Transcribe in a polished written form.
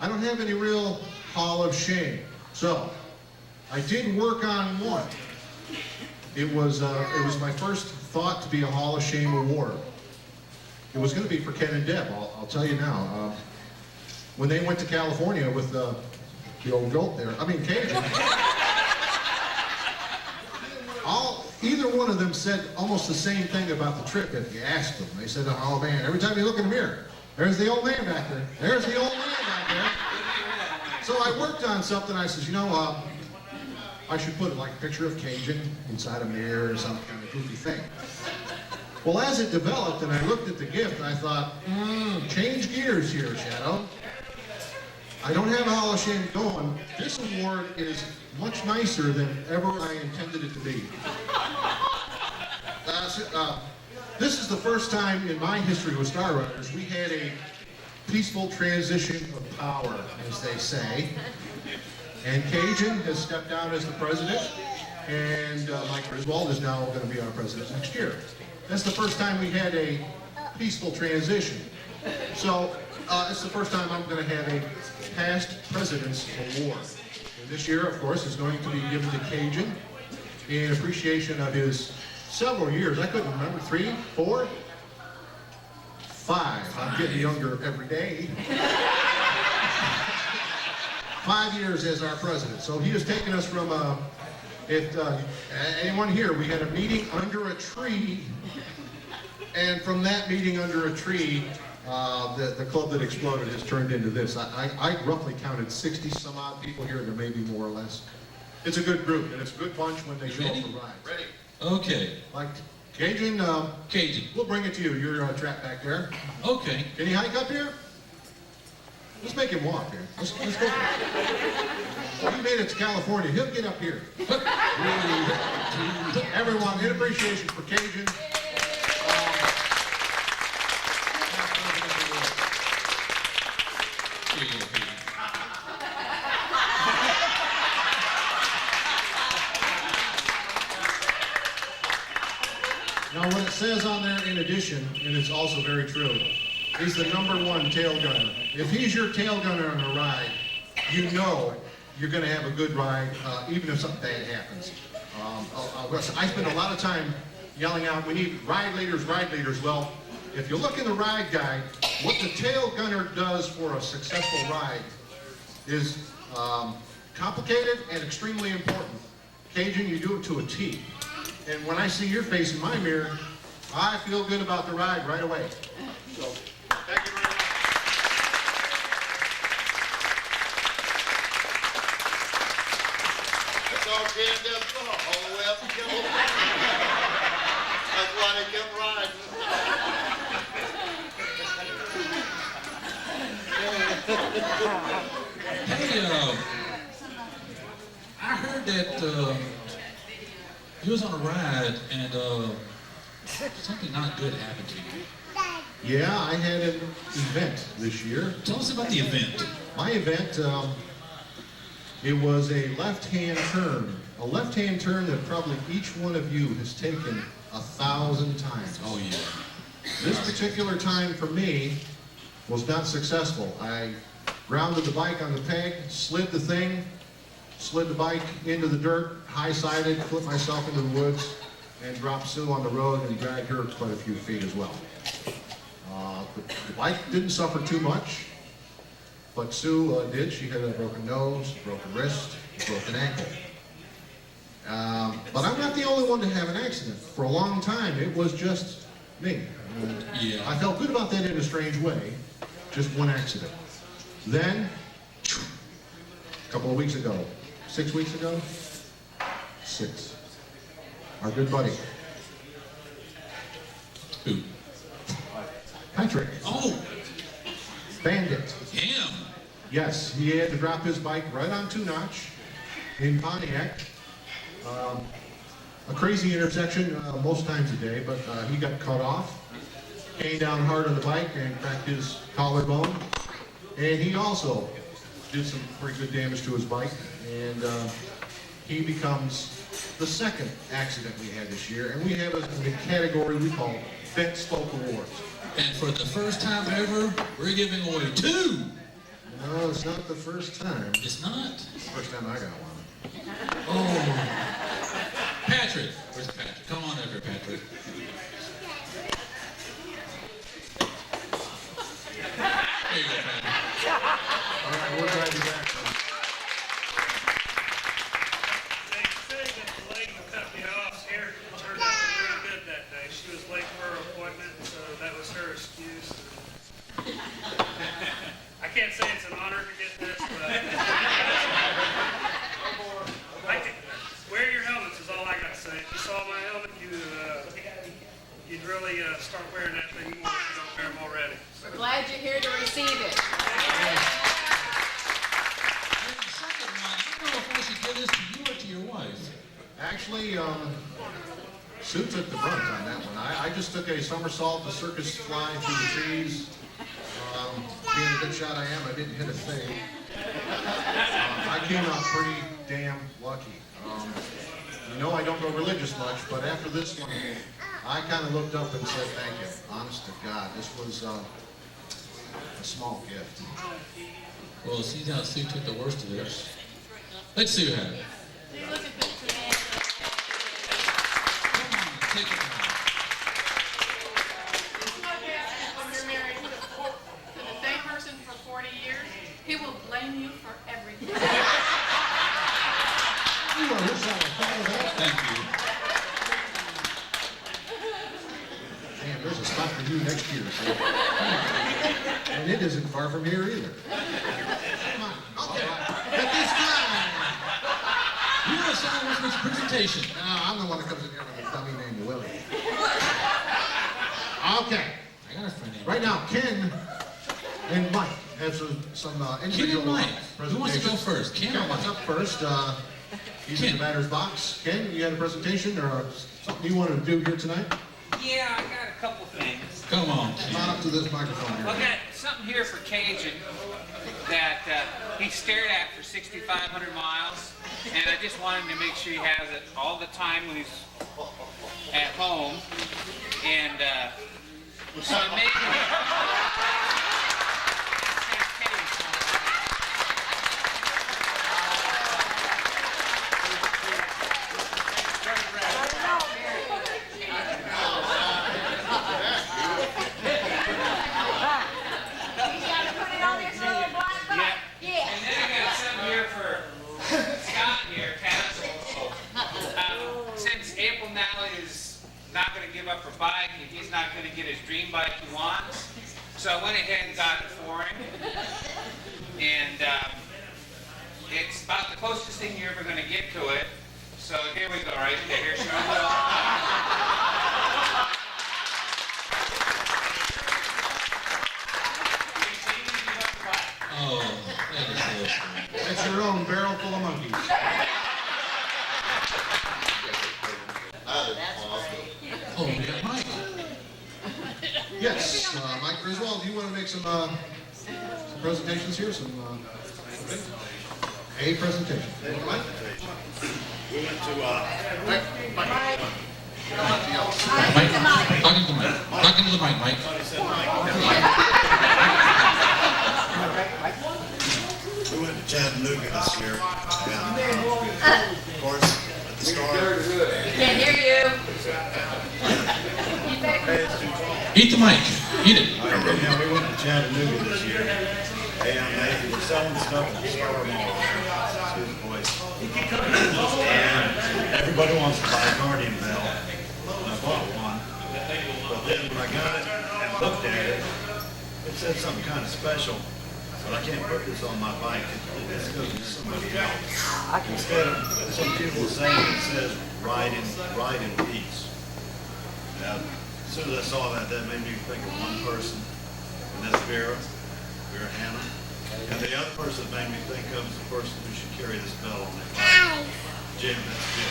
I don't have any real Hall of Shame. So, I did work on one. It was my first thought to be a Hall of Shame award. It was going to be for Ken and Deb, I'll tell you now. When they went to California with the old goat there, Cajun, either one of them said almost the same thing about the trip if you asked them. They said, oh man, every time you look in the mirror, there's the old man back there. There's the old man back there. So I worked on something. I said, I should put like a picture of Cajun inside a mirror or some kind of goofy thing. Well, as it developed and I looked at the gift, I thought, change gears here, Shadow. I don't have a Hall of Shame going. This award is much nicer than ever I intended it to be. This is the first time in my history with Starriders we had a peaceful transition of power, as they say. And Cajun has stepped down as the president, and Mike Griswold is now going to be our president next year. That's the first time we had a peaceful transition. So it's the first time I'm going to have a past president's award. And this year, of course, is going to be given to Cajun in appreciation of his several years. I couldn't remember, 3, 4, 5. I'm getting younger every day. 5 years as our president. So he has taken us from, anyone here, we had a meeting under a tree, and from that meeting under a tree, the club that exploded has turned into this. I roughly counted 60 some odd people here, there may be more or less. It's a good group, and it's a good bunch when they show up for rides. Ready? Okay. Like, Cajun, Cajun. We'll bring it to you. You're trapped back there. Okay. Can you hike up here? Let's make him walk here. Let's go. He made it to California. He'll get up here. Everyone, in appreciation for Cajun. Now, what it says on there in addition, and it's also very true, he's the #1 tail gunner. If he's your tail gunner on a ride, you know you're going to have a good ride, even if something bad happens. I spend a lot of time yelling out, we need ride leaders, ride leaders. Well, if you look in the ride guide, what the tail gunner does for a successful ride is complicated and extremely important. Cajun, you do it to a T. And when I see your face in my mirror, I feel good about the ride right away. So, thank you very much. That's all Ken does all the way up to California. That's why they kept riding. Hey, I heard that you was on a ride and something not good happened to you. Yeah, I had an event this year. Tell us about the event. My event, it was a left-hand turn. A left-hand turn that probably each one of you has taken 1,000 times. Oh, yeah. This particular time for me was not successful. I grounded the bike on the peg, slid the bike into the dirt, high-sided, flipped myself into the woods, and dropped Sue on the road and dragged her quite a few feet as well. The bike didn't suffer too much, but Sue did. She had a broken nose, broken wrist, broken ankle. But I'm not the only one to have an accident. For a long time, it was just me. Yeah. I felt good about that in a strange way. Just one accident. Then, a couple of weeks ago, 6 weeks ago, 6. Our good buddy. Who? Patrick. Oh, Bandit. him. Yes, he had to drop his bike right on 2-notch in Pontiac. A crazy intersection most times a day, but he got cut off, came down hard on the bike and cracked his collarbone. And he also did some pretty good damage to his bike. And he becomes the second accident we had this year. And we have a category we call Bent Spoke Awards. And for the first time ever, we're giving away 2. it's not the first time. It's not. It's the first time I got one. Oh. Patrick. Where's Patrick? Come on over, Patrick. There you go, Patrick. All right, we'll drive you back. They say that the lady who cut me off here turned out to be really good that day. She was late for her appointment, so that was her excuse. I can't say it's an honor to get this, but wear your helmets is all I got to say. If you saw my helmet, you'd really start wearing that thing more if you don't wear them already. We're glad you're here to receive it. And the second one, I don't know if I should give this to you or to your wife. Actually, Sue took the brunt on that one. I just took a somersault, the circus fly through the trees. Being the good shot I am, I didn't hit a thing. I came out pretty damn lucky. You know I don't go religious much, but after this one, I kind of looked up and said thank you. Honest to God, this was a small gift. Well, see how Sue took the worst of this. Let Sue have it. Look at this. Come on, take it now. When you're married to the same person for 40 years, he will blame you for everything. You want this on the front of that? Thank you. Damn, there's a spot for you next year, Sue. And it isn't far from here either. Come on, okay. Get this guy. You are someone with this presentation. No, I'm the one that comes in here with a dummy named Willie. Okay. I got a friend named Right now, Ken and Mike have some individual Ken and Mike. presentations. Who wants to go first? Ken or Ken, what's Mike? up first? He's in Ken. the batter's box. Ken, you had a presentation or something you wanted to do here tonight? Yeah, I got a couple things. Come on, Come on up to this microphone I here. got something here for Cajun that he stared at for 6,500 miles, and I just wanted to make sure he has it all the time when he's at home. And so I'm making it. Yeah. And then I got something here for Scott here, Tassels. Since April now is not going to give up her bike, and he's not going to get his dream bike he wants, so I went ahead and got it for him. And it's about the closest thing you're ever going to get to it. So here we go, right there. Here's your little. Oh, that is so sweet. That's your own barrel full of monkeys. Oh, we got Mike. Yes, Mike Griswold, do you want to make some presentations here? A presentation. Mike? We went to, Mike, talking to Mike. Talking to the mic, Mike. we went to Chattanooga this year, and of course, at the start, Can't hear you. Eat the mic. Eat it. yeah, we went to Chattanooga this year, and they were selling stuff at the Star Mall. Excuse the voice. And everybody wants to buy a Guardian bell, and I bought one. But then when I got it and looked at it, it said something kind of special. But I can't put this on my bike. It's goes to somebody else. Instead of some people saying it says ride in peace. Now, as soon as I saw that, that made me think of one person, and that's Vera Hannah. And the other person that made me think of is the person who should carry this bell on their bike. Jim, that's Jim.